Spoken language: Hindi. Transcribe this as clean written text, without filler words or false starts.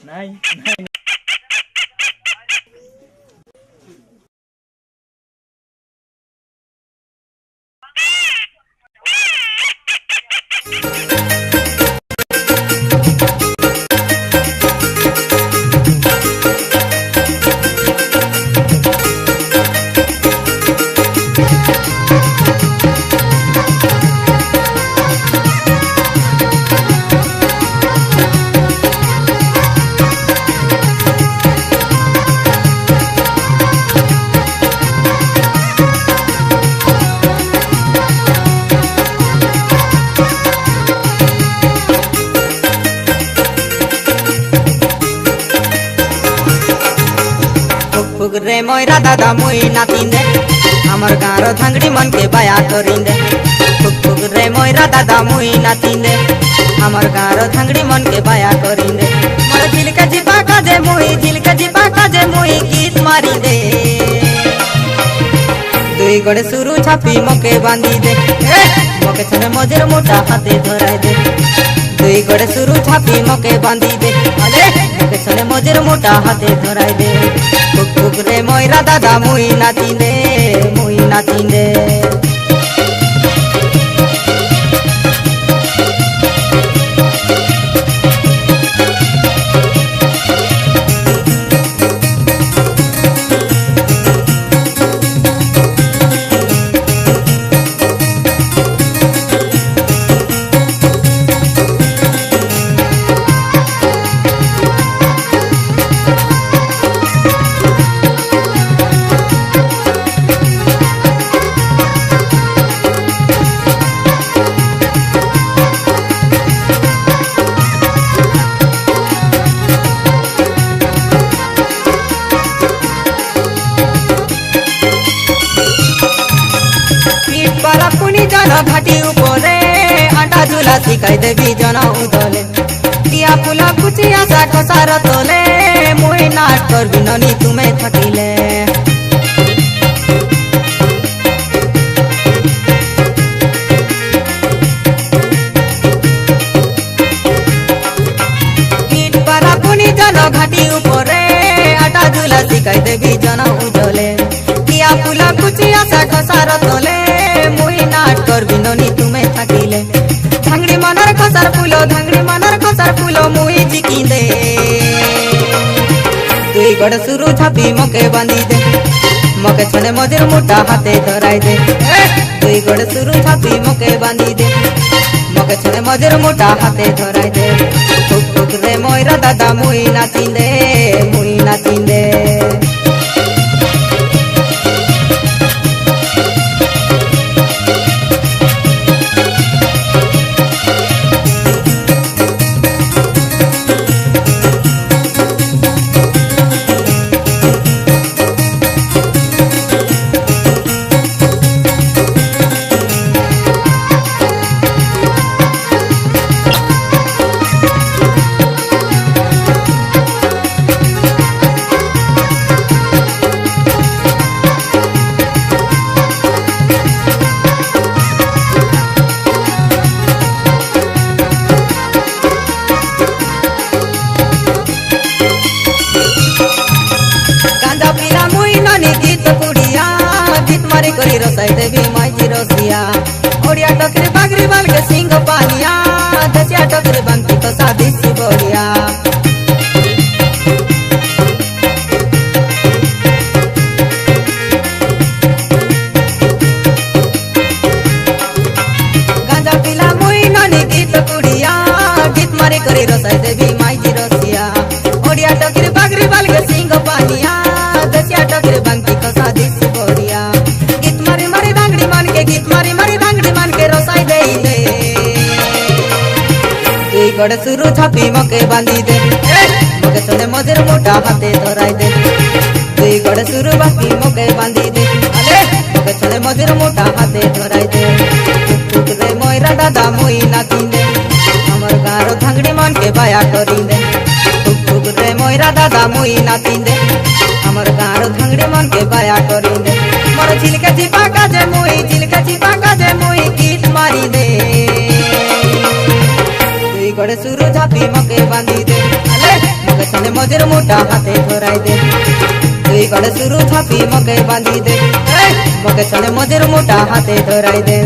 নাই रे मोयरा दादा मुई नातिंदे हमर गाँव धांगड़ी मन के बाया करिंदे फुक रे मोयरा दादा मुई नातिंदे हमर गाँव धांगड़ी मन के बाया करिंदे मोर झिलका जिपा काजे मुई गीत मारी दे दुई गड़े सुरु छापी मके बांधी दे मके छने मजेर मोटा हाथे धराई दे दुई गड़े सुरु छापी मके बांधी दे अरे मके छने मजेर मोटा हाथे धराई दे फुक रे मोयरा दादा मुई नातिंदे घाटी ऊपरे आटा झूला शिखाई देवी जना उदले किया फुला कुचिया सा खसार तोले मुई नाट कर बिननी तुम्हें थकिले पीठ पारा पुनी जन घाटी ऊपरे आटा झूला शिखाई देवी जना उदले किया फुला कुचिया सा खसार तोले मुई नाट कर बिननी तुम्हें थकिले धांगड़ी मनर खसार फूलो मुई जिकिंदे दुई गड़ सुरु छापी मके बांधी दे मके छने मजेर मोटा हाथे धराई दे दुई गड़ सुरु छापी मके बांधी दे मके छने मजेर मोटा हाथे धराई दे फुक रे मोयरा दादा मुई नातिंदे करी रसाई देवी माई रसिया ओडिया टकरी बागरी बाल के सिंह पानिया दसिया टकरी बनती तो शादी सी बढ़िया गांजा पीला मुई नानी गीत कुड़िया गीत मारी करी रसाई देवी माई रसिया ओडिया टकरी बागरी बाल के सिंह पानिया दसिया टकरी बनती तो शादी सी बढ़िया गीत मारी मारी धांगड़ी मान के रोसाई दे दुई गड़ सुरु छापी मके बांधी दे मके छने मजेर मोटा हाथे धराई दे दुई गड़ सुरु बाकी मके बांधी दे अरे मके छने मजेर मोटा हाथे धराई दे फुक रे मोयरा दादा मुई नातिंदे हमर गाँव धांगड़ी मान के बाया करिंदे फुक रे मोयरा दादा मुई नातिंदे हमर गाँव धांगड़ी मान के बाया करिंदे मोर झिलका झिपा काजे मुई गीत मारी दे গড়ে শুরু ঝাপি মকে বাঁধি দে মকে চলে মজের মোটা হাতে ধরাই দে দুই গড়ে শুরু ঝাপি মকে বাঁধি দে মকে চলে মজের মোটা হাতে ধরাই দে